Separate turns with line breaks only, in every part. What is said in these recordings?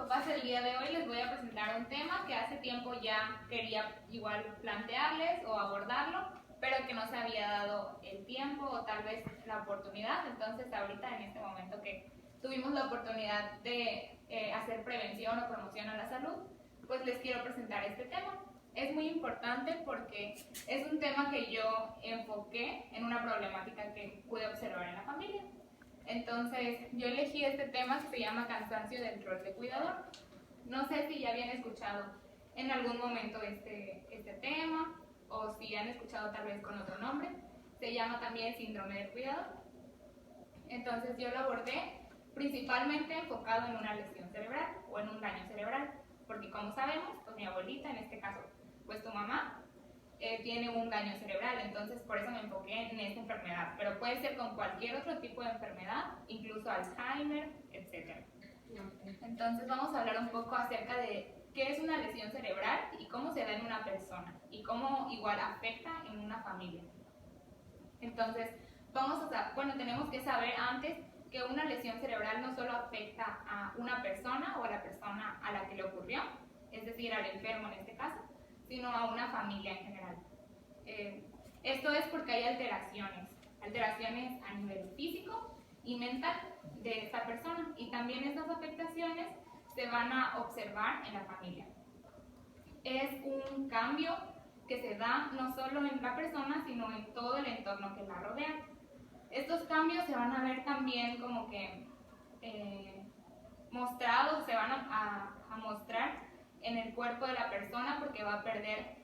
papás, el día de hoy les voy a presentar un tema que hace tiempo ya quería igual plantearles o abordarlo, pero que no se había dado el tiempo o tal vez la oportunidad. Entonces ahorita en este momento que tuvimos la oportunidad de hacer prevención o promoción a la salud, pues les quiero presentar este tema. Es muy importante porque es un tema que yo enfoqué en una problemática que pude observar en la familia. Entonces, yo elegí este tema que se llama cansancio del rol de cuidador. No sé si ya habían escuchado en algún momento este tema o si han escuchado tal vez con otro nombre. Se llama también síndrome del cuidador. Entonces, yo lo abordé principalmente enfocado en una lesión cerebral o en un daño cerebral, porque como sabemos, pues mi abuelita, en este caso, pues tu mamá, tiene un daño cerebral, entonces por eso me enfoqué en esta enfermedad, pero puede ser con cualquier otro tipo de enfermedad, incluso Alzheimer, etc. Entonces vamos a hablar un poco acerca de qué es una lesión cerebral y cómo se da en una persona y cómo igual afecta en una familia. Entonces, tenemos que saber antes que una lesión cerebral no solo afecta a una persona o a la persona a la que le ocurrió, es decir, al enfermo en este caso, sino a una familia en general. Esto es porque hay alteraciones a nivel físico y mental de esta persona, y también estas afectaciones se van a observar en la familia. Es un cambio que se da no solo en la persona, sino en todo el entorno que la rodea. Estos cambios se van a ver también como que mostrados, se van a mostrar en el cuerpo de la persona porque va a perder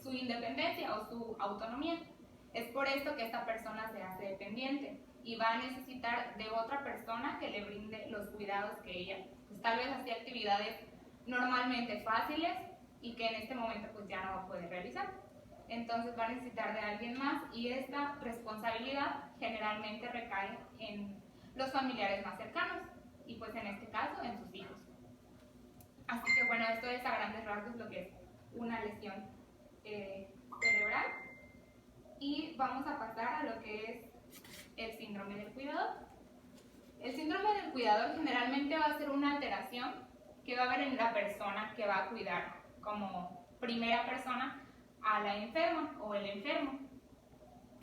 su independencia o su autonomía. Es por esto que esta persona se hace dependiente y va a necesitar de otra persona que le brinde los cuidados que ella, pues tal vez hacía actividades normalmente fáciles y que en este momento pues ya no va a poder realizar. Entonces va a necesitar de alguien más y esta responsabilidad generalmente recae en los familiares más cercanos y pues en este caso en sus hijos. Así que bueno, esto es a grandes rasgos lo que es una lesión cerebral, y vamos a pasar a lo que es el síndrome del cuidador. El síndrome del cuidador generalmente va a ser una alteración que va a haber en la persona que va a cuidar como primera persona a la enferma o el enfermo.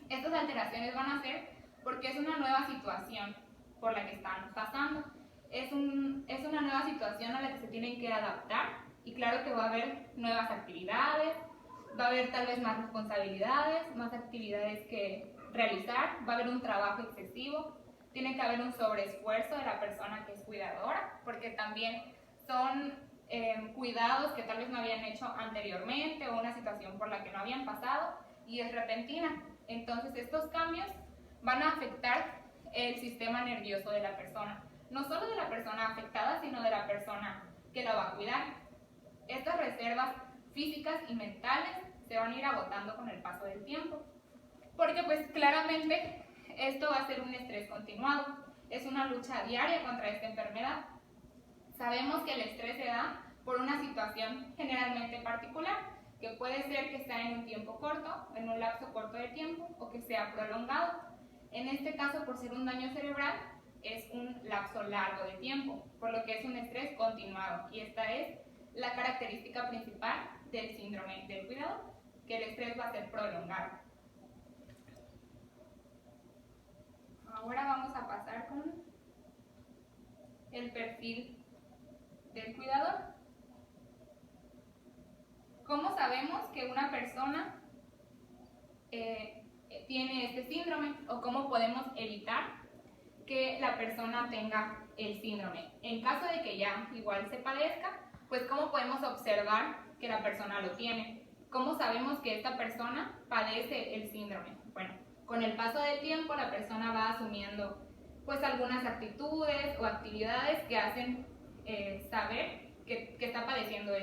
Estas alteraciones van a ser porque es una nueva situación por la que están pasando. Es una nueva situación a la que se tienen que adaptar, y claro que va a haber nuevas actividades, va a haber tal vez más responsabilidades, más actividades que realizar, va a haber un trabajo excesivo, tiene que haber un sobreesfuerzo de la persona que es cuidadora, porque también son cuidados que tal vez no habían hecho anteriormente o una situación por la que no habían pasado y es repentina. Entonces estos cambios van a afectar el sistema nervioso de la persona, no solo de la persona afectada, sino de la persona que la va a cuidar. Estas reservas físicas y mentales se van a ir agotando con el paso del tiempo, porque pues claramente esto va a ser un estrés continuado, es una lucha diaria contra esta enfermedad. Sabemos que el estrés se da por una situación generalmente particular, que puede ser que sea en un tiempo corto, en un lapso corto de tiempo, o que sea prolongado. En este caso, por ser un daño cerebral, es un lapso largo de tiempo, por lo que es un estrés continuado, y esta es la característica principal del síndrome del cuidador, que el estrés va a ser prolongado. Ahora vamos a pasar con el perfil del cuidador. ¿Cómo sabemos que una persona tiene este síndrome, o cómo podemos evitar que la persona tenga el síndrome? En caso de que ya igual se padezca, pues ¿cómo podemos observar que la persona lo tiene? ¿Cómo sabemos que esta persona padece el síndrome? Bueno, con el paso del tiempo la persona va asumiendo pues algunas actitudes o actividades que hacen saber que está padeciendo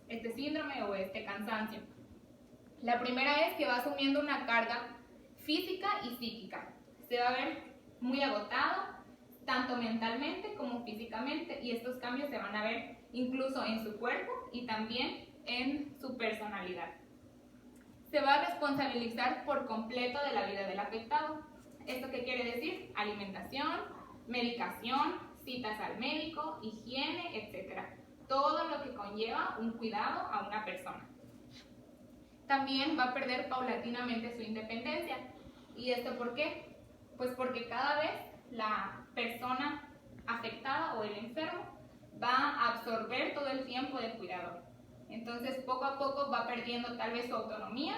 este síndrome o este cansancio. La primera es que va asumiendo una carga física y psíquica. Se va a ver muy agotado, tanto mentalmente como físicamente, y estos cambios se van a ver incluso en su cuerpo y también en su personalidad. Se va a responsabilizar por completo de la vida del afectado. ¿Esto qué quiere decir? Alimentación, medicación, citas al médico, higiene, etc. Todo lo que conlleva un cuidado a una persona. También va a perder paulatinamente su independencia. ¿Y esto por qué? Pues porque cada vez la persona afectada o el enfermo va a absorber todo el tiempo del cuidador. Entonces, poco a poco va perdiendo tal vez su autonomía,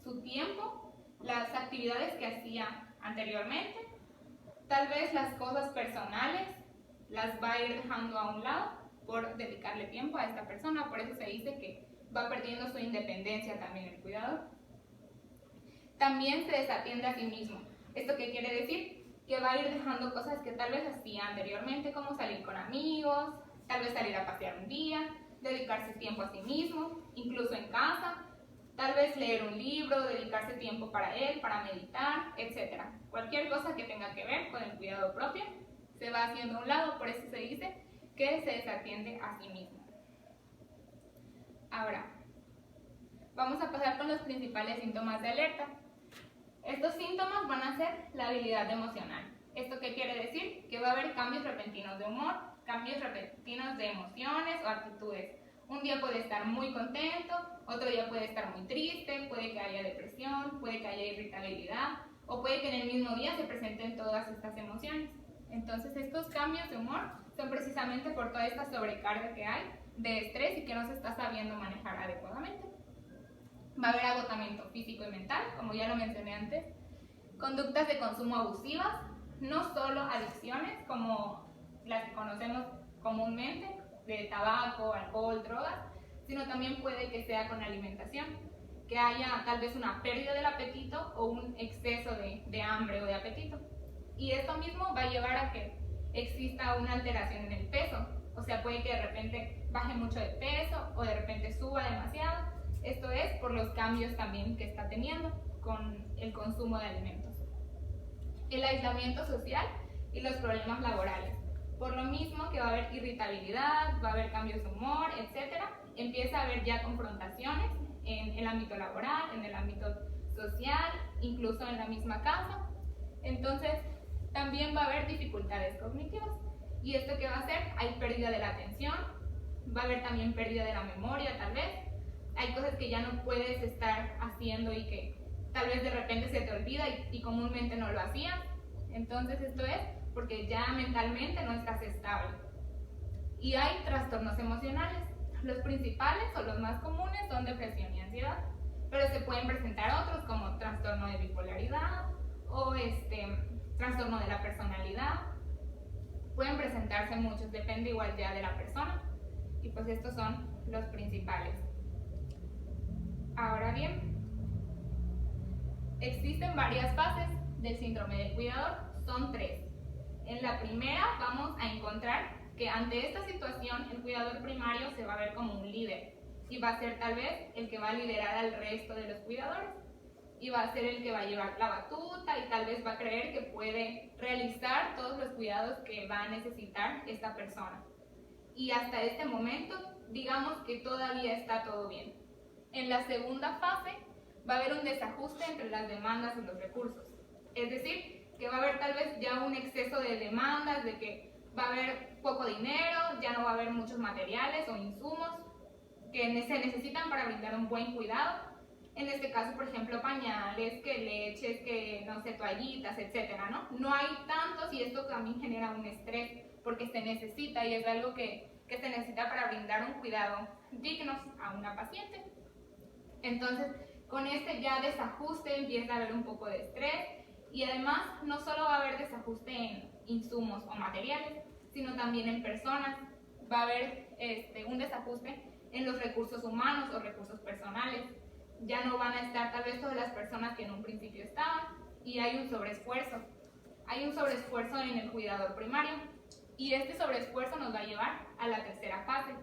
su tiempo, las actividades que hacía anteriormente, tal vez las cosas personales las va a ir dejando a un lado por dedicarle tiempo a esta persona. Por eso se dice que va perdiendo su independencia también el cuidador. También se desatiende a sí mismo. ¿Esto qué quiere decir? Que va a ir dejando cosas que tal vez hacía anteriormente, como salir con amigos, tal vez salir a pasear un día, dedicarse tiempo a sí mismo, incluso en casa, tal vez leer un libro, dedicarse tiempo para él, para meditar, etc. Cualquier cosa que tenga que ver con el cuidado propio se va haciendo a un lado, por eso se dice que se desatiende a sí mismo. Ahora, vamos a pasar con los principales síntomas de alerta. Estos síntomas van a ser la habilidad emocional. ¿Esto qué quiere decir? Que va a haber cambios repentinos de humor, cambios repentinos de emociones o actitudes. Un día puede estar muy contento, otro día puede estar muy triste, puede que haya depresión, puede que haya irritabilidad o puede que en el mismo día se presenten todas estas emociones. Entonces, estos cambios de humor son precisamente por toda esta sobrecarga que hay de estrés y que no se está sabiendo manejar adecuadamente. Va a haber agotamiento físico y mental, como ya lo mencioné antes, conductas de consumo abusivas, no solo adicciones como las que conocemos comúnmente, de tabaco, alcohol, drogas, sino también puede que sea con alimentación, que haya tal vez una pérdida del apetito o un exceso de hambre o de apetito. Y esto mismo va a llevar a que exista una alteración en el peso, o sea, puede que de repente baje mucho de peso o de repente suba demasiado. Esto es por los cambios también que está teniendo con el consumo de alimentos. El aislamiento social y los problemas laborales. Por lo mismo que va a haber irritabilidad, va a haber cambios de humor, etc., empieza a haber ya confrontaciones en el ámbito laboral, en el ámbito social, incluso en la misma casa. Entonces, también va a haber dificultades cognitivas. ¿Y esto qué va a hacer? Hay pérdida de la atención, va a haber también pérdida de la memoria, tal vez. Hay cosas que ya no puedes estar haciendo y que tal vez de repente se te olvida y comúnmente no lo hacías. Entonces esto es porque ya mentalmente no estás estable. Y hay trastornos emocionales. Los principales o los más comunes son depresión y ansiedad, pero se pueden presentar otros como trastorno de bipolaridad o trastorno de la personalidad. Pueden presentarse muchos, depende igual ya de la persona. Y pues estos son los principales. Ahora bien, existen varias fases del síndrome del cuidador, son 3. En la primera vamos a encontrar que ante esta situación el cuidador primario se va a ver como un líder y va a ser tal vez el que va a liderar al resto de los cuidadores y va a ser el que va a llevar la batuta y tal vez va a creer que puede realizar todos los cuidados que va a necesitar esta persona. Y hasta este momento, digamos que todavía está todo bien. En la segunda fase va a haber un desajuste entre las demandas y los recursos. Es decir, que va a haber tal vez ya un exceso de demandas, de que va a haber poco dinero, ya no va a haber muchos materiales o insumos que se necesitan para brindar un buen cuidado. En este caso, por ejemplo, pañales, que leches, que no sé, toallitas, etcétera, ¿no? No hay tantos y esto también genera un estrés porque se necesita y es algo que se necesita para brindar un cuidado digno a una paciente. Entonces, con este ya desajuste empieza a haber un poco de estrés y además no solo va a haber desajuste en insumos o materiales, sino también en personas. Va a haber un desajuste en los recursos humanos o recursos personales. Ya no van a estar tal vez todas las personas que en un principio estaban y hay un sobreesfuerzo. Hay un sobreesfuerzo en el cuidador primario y este sobreesfuerzo nos va a llevar a la tercera fase,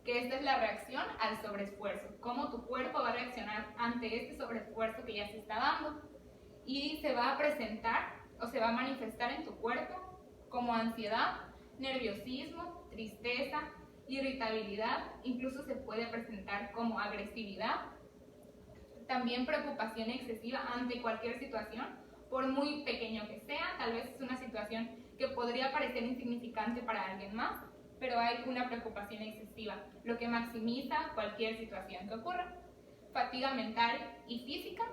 que esta es la reacción al sobreesfuerzo, cómo tu cuerpo va a reaccionar ante este sobreesfuerzo que ya se está dando y se va a presentar o se va a manifestar en tu cuerpo como ansiedad, nerviosismo, tristeza, irritabilidad, incluso se puede presentar como agresividad, también preocupación excesiva ante cualquier situación, por muy pequeño que sea, tal vez es una situación situación que podría parecer insignificante para alguien más, pero hay una preocupación excesiva, lo que maximiza cualquier situación que ocurra. Fatiga mental y física,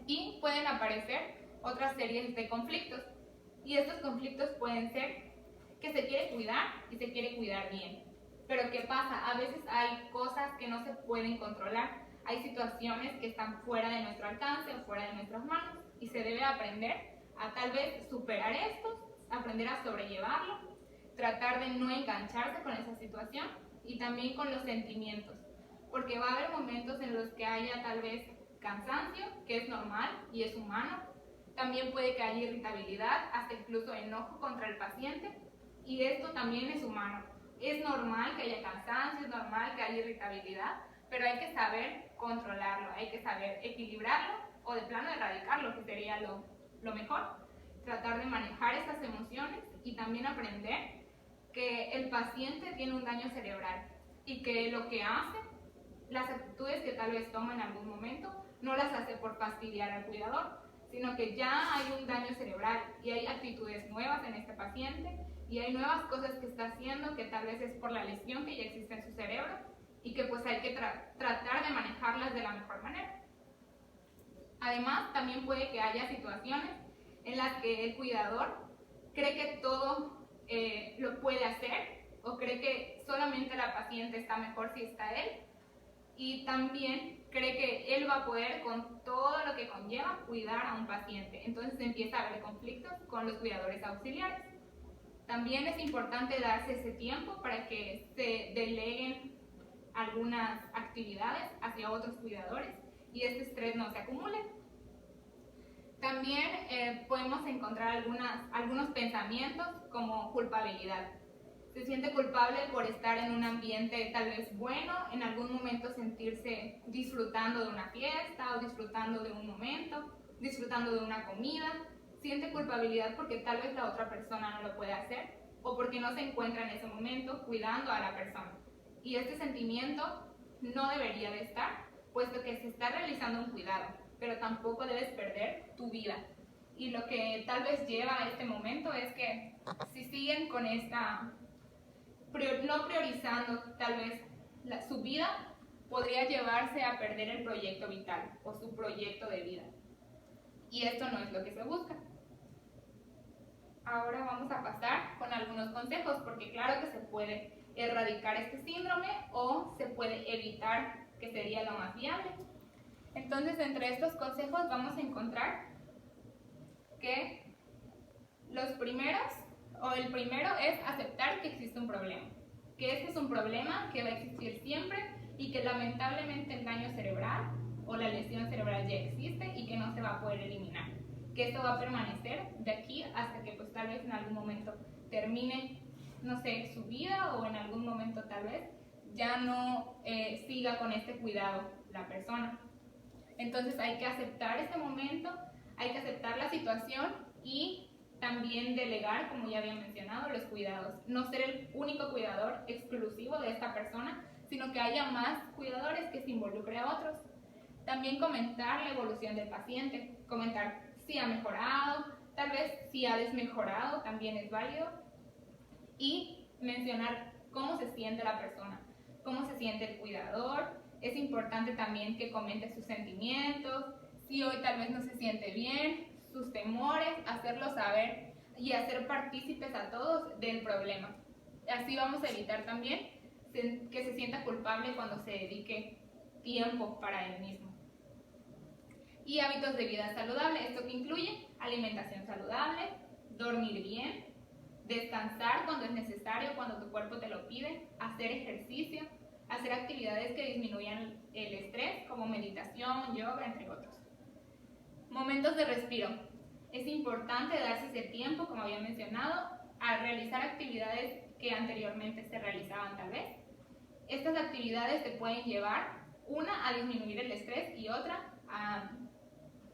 y pueden aparecer otras series de conflictos. Y estos conflictos pueden ser que se quiere cuidar y se quiere cuidar bien. Pero ¿qué pasa? A veces hay cosas que no se pueden controlar. Hay situaciones que están fuera de nuestro alcance o fuera de nuestras manos y se debe aprender a tal vez superar esto, aprender a sobrellevarlo, tratar de no engancharse con esa situación y también con los sentimientos. Porque va a haber momentos en los que haya tal vez cansancio, que es normal y es humano. También puede que haya irritabilidad, hasta incluso enojo contra el paciente, y esto también es humano. Es normal que haya cansancio, es normal que haya irritabilidad, pero hay que saber controlarlo, hay que saber equilibrarlo o de plano erradicarlo, que sería lo mejor. Tratar de manejar estas emociones y también aprender que el paciente tiene un daño cerebral y que lo que hace, las actitudes que tal vez toma en algún momento, no las hace por fastidiar al cuidador, sino que ya hay un daño cerebral y hay actitudes nuevas en este paciente y hay nuevas cosas que está haciendo que tal vez es por la lesión que ya existe en su cerebro y que pues hay que tratar de manejarlas de la mejor manera. Además, también puede que haya situaciones en las que el cuidador cree que todo lo puede hacer o cree que solamente la paciente está mejor si está él, y también cree que él va a poder con todo lo que conlleva cuidar a un paciente. Entonces empieza a haber conflictos con los cuidadores auxiliares. También es importante darse ese tiempo para que se deleguen algunas actividades hacia otros cuidadores y este estrés no se acumule. También podemos encontrar algunos pensamientos como culpabilidad. Se siente culpable por estar en un ambiente tal vez bueno, en algún momento sentirse disfrutando de una fiesta o disfrutando de un momento, disfrutando de una comida. Siente culpabilidad porque tal vez la otra persona no lo puede hacer o porque no se encuentra en ese momento cuidando a la persona. Y este sentimiento no debería de estar, puesto que se está realizando un cuidado, pero tampoco debes perder tu vida. Y lo que tal vez lleva a este momento es que si siguen con esta, no priorizando tal vez su vida, podría llevarse a perder el proyecto vital o su proyecto de vida. Y esto no es lo que se busca. Ahora vamos a pasar con algunos consejos, porque claro que se puede erradicar este síndrome o se puede evitar, que sería lo más viable. Entonces, entre estos consejos vamos a encontrar que el primero es aceptar que existe un problema, que este es un problema que va a existir siempre y que lamentablemente el daño cerebral o la lesión cerebral ya existe y que no se va a poder eliminar, que esto va a permanecer de aquí hasta que pues tal vez en algún momento termine, no sé, su vida o en algún momento tal vez ya no siga con este cuidado la persona. Entonces hay que aceptar ese momento, hay que aceptar la situación y también delegar, como ya había mencionado, los cuidados. No ser el único cuidador exclusivo de esta persona, sino que haya más cuidadores que se involucre a otros. También comentar la evolución del paciente, comentar si ha mejorado, tal vez si ha desmejorado, también es válido. Y mencionar cómo se siente la persona, cómo se siente el cuidador. Es importante también que comente sus sentimientos, si hoy tal vez no se siente bien, sus temores, hacerlo saber y hacer partícipes a todos del problema. Así vamos a evitar también que se sienta culpable cuando se dedique tiempo para él mismo. Y hábitos de vida saludable, esto que incluye alimentación saludable, dormir bien, descansar cuando es necesario, cuando tu cuerpo te lo pide, hacer ejercicio, hacer actividades que disminuyan el estrés, como meditación, yoga, entre otros. Momentos de respiro. Es importante darse ese tiempo, como había mencionado, a realizar actividades que anteriormente se realizaban tal vez. Estas actividades te pueden llevar, una, a disminuir el estrés y otra, a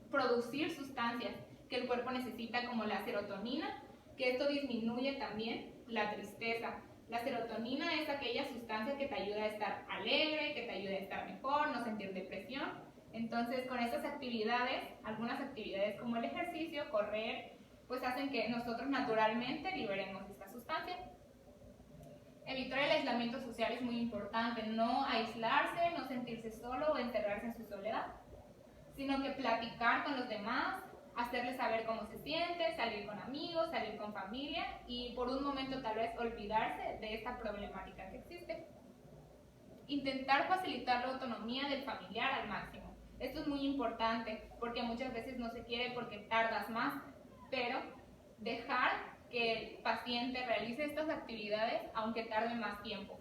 producir sustancias que el cuerpo necesita, como la serotonina, que esto disminuye también la tristeza. La serotonina es aquella sustancia que te ayuda a estar alegre, que te ayuda a estar mejor, no sentir depresión. Entonces, con estas actividades, algunas actividades como el ejercicio, correr, pues hacen que nosotros naturalmente liberemos esta sustancia. Evitar el aislamiento social es muy importante, no aislarse, no sentirse solo o encerrarse en su soledad, sino que platicar con los demás, hacerles saber cómo se siente, salir con amigos, salir con familia y por un momento tal vez olvidarse de esta problemática que existe. Intentar facilitar la autonomía del familiar al máximo. Esto es muy importante porque muchas veces no se quiere porque tardas más, pero dejar que el paciente realice estas actividades aunque tarde más tiempo.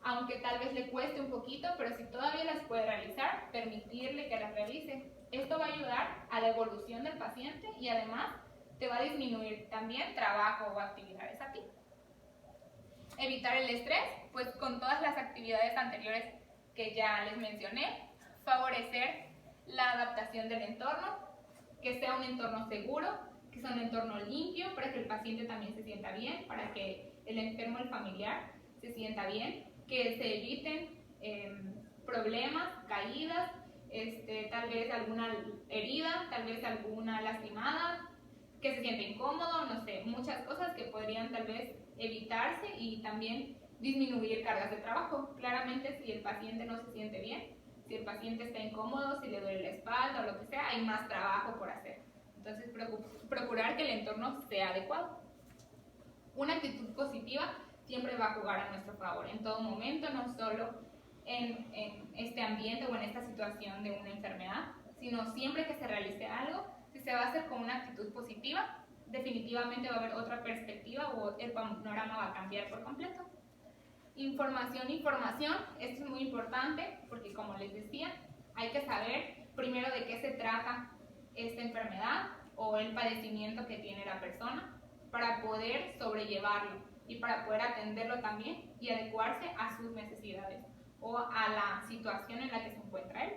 Aunque tal vez le cueste un poquito, pero si todavía las puede realizar, permitirle que las realice. Esto va a ayudar a la evolución del paciente y además te va a disminuir también trabajo o actividades a ti. Evitar el estrés, pues con todas las actividades anteriores que ya les mencioné, favorecer la adaptación del entorno, que sea un entorno seguro, que sea un entorno limpio para que el paciente también se sienta bien, para que el enfermo, el familiar, se sienta bien, que se eviten problemas, caídas, tal vez alguna herida, tal vez alguna lastimada, que se siente incómodo, no sé, muchas cosas que podrían tal vez evitarse y también disminuir cargas de trabajo. Claramente si el paciente no se siente bien, si el paciente está incómodo, si le duele la espalda o lo que sea, hay más trabajo por hacer. Entonces procurar que el entorno sea adecuado. Una actitud positiva siempre va a jugar a nuestro favor en todo momento, no solo en este ambiente o en esta situación de una enfermedad, sino siempre que se realice algo, si se va a hacer con una actitud positiva, definitivamente va a haber otra perspectiva o el panorama va a cambiar por completo. Información, esto es muy importante porque como les decía, hay que saber primero de qué se trata esta enfermedad o el padecimiento que tiene la persona para poder sobrellevarlo y para poder atenderlo también y adecuarse a sus necesidades o a la situación en la que se encuentra él.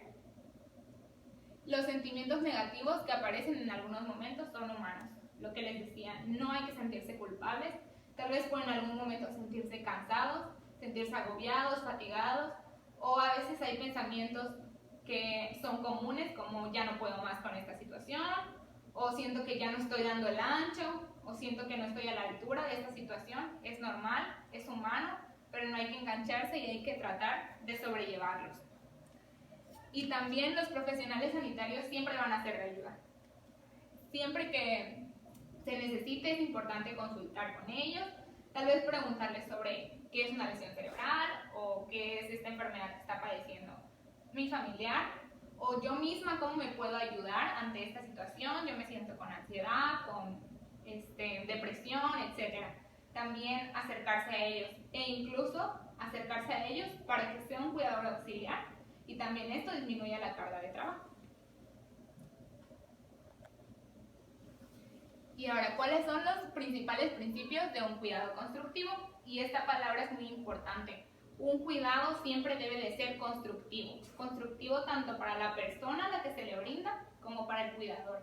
Los sentimientos negativos que aparecen en algunos momentos son humanos. Lo que les decía, no hay que sentirse culpables, tal vez pueden en algún momento sentirse cansados, sentirse agobiados, fatigados, o a veces hay pensamientos que son comunes como ya no puedo más con esta situación, o siento que ya no estoy dando el ancho, o siento que no estoy a la altura de esta situación. Es normal, es humano, pero no hay que engancharse y hay que tratar de sobrellevarlos. Y también los profesionales sanitarios siempre van a ser de ayuda. Siempre que se necesite es importante consultar con ellos, tal vez preguntarles sobre qué es una lesión cerebral o qué es esta enfermedad que está padeciendo mi familiar o yo misma cómo me puedo ayudar ante esta situación. Yo me siento con ansiedad, con depresión, etc. También acercarse a ellos e incluso acercarse a ellos para que sea un cuidador auxiliar y también esto disminuye la carga de trabajo. Y ahora, ¿cuáles son los principales principios de un cuidado constructivo? Y esta palabra es muy importante. Un cuidado siempre debe de ser constructivo. Constructivo tanto para la persona a la que se le brinda como para el cuidador.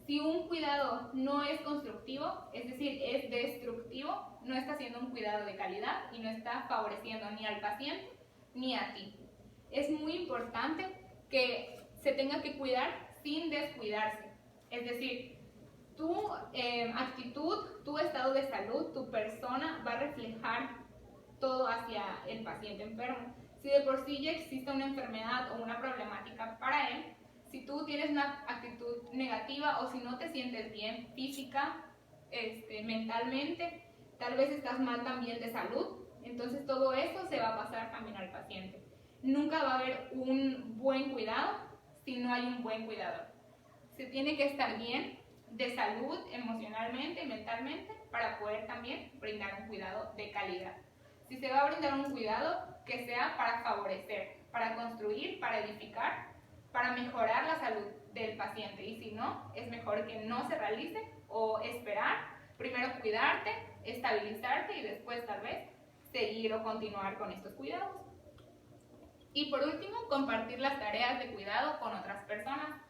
Si un cuidado no es constructivo, es decir, es destructivo, no está haciendo un cuidado de calidad y no está favoreciendo ni al paciente ni a ti. Es muy importante que se tenga que cuidar sin descuidarse. Es decir, tu actitud, tu estado de salud, tu persona va a reflejar todo hacia el paciente enfermo. Si de por sí ya existe una enfermedad o una problemática para él, si tú tienes una actitud negativa o si no te sientes bien física, mentalmente, tal vez estás mal también de salud, entonces todo eso se va a pasar también al paciente. Nunca va a haber un buen cuidado si no hay un buen cuidador. Se tiene que estar bien de salud emocionalmente y mentalmente para poder también brindar un cuidado de calidad. Si se va a brindar un cuidado, que sea para favorecer, para construir, para edificar, para mejorar la salud del paciente. Y si no, es mejor que no se realice o esperar, primero cuidarte, estabilizarte y después tal vez seguir o continuar con estos cuidados. Y por último, compartir las tareas de cuidado con otras personas.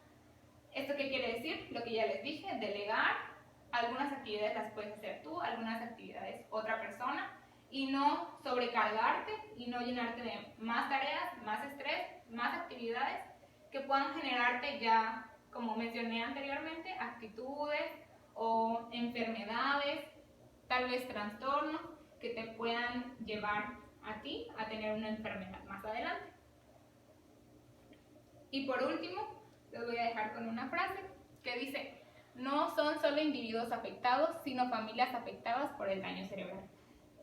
¿Esto qué quiere decir? Lo que ya les dije, delegar. Algunas actividades las puedes hacer tú, algunas actividades otra persona, y no sobrecargarte y no llenarte de más tareas, más estrés, más actividades que puedan generarte ya, como mencioné anteriormente, actitudes o enfermedades, tal vez trastornos que te puedan llevar a ti a tener una enfermedad más adelante. Y por último, les voy a dejar con una frase que dice: no son solo individuos afectados, sino familias afectadas por el daño cerebral.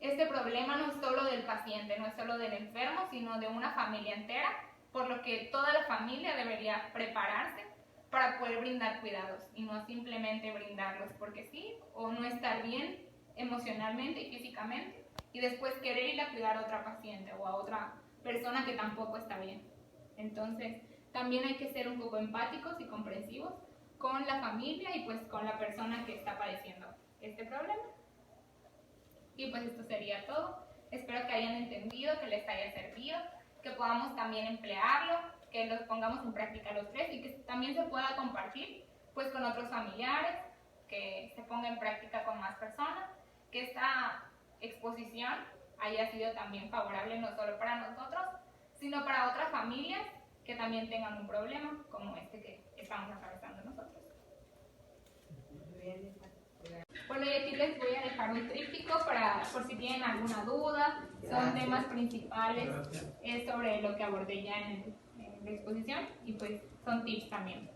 Este problema no es solo del paciente, no es solo del enfermo, sino de una familia entera, por lo que toda la familia debería prepararse para poder brindar cuidados y no simplemente brindarlos porque sí, o no estar bien emocionalmente y físicamente y después querer ir a cuidar a otra paciente o a otra persona que tampoco está bien. Entonces, también hay que ser un poco empáticos y comprensivos con la familia y pues con la persona que está padeciendo este problema. Y pues esto sería todo. Espero que hayan entendido, que les haya servido, que podamos también emplearlo, que los pongamos en práctica los tres y que también se pueda compartir pues con otros familiares, que se ponga en práctica con más personas, que esta exposición haya sido también favorable no solo para nosotros, sino para otras familias que también tengan un problema como este que estamos atravesando nosotros. Bueno, y aquí les voy a dejar un tríptico por si tienen alguna duda. Son temas principales sobre lo que abordé ya en la exposición y pues son tips también.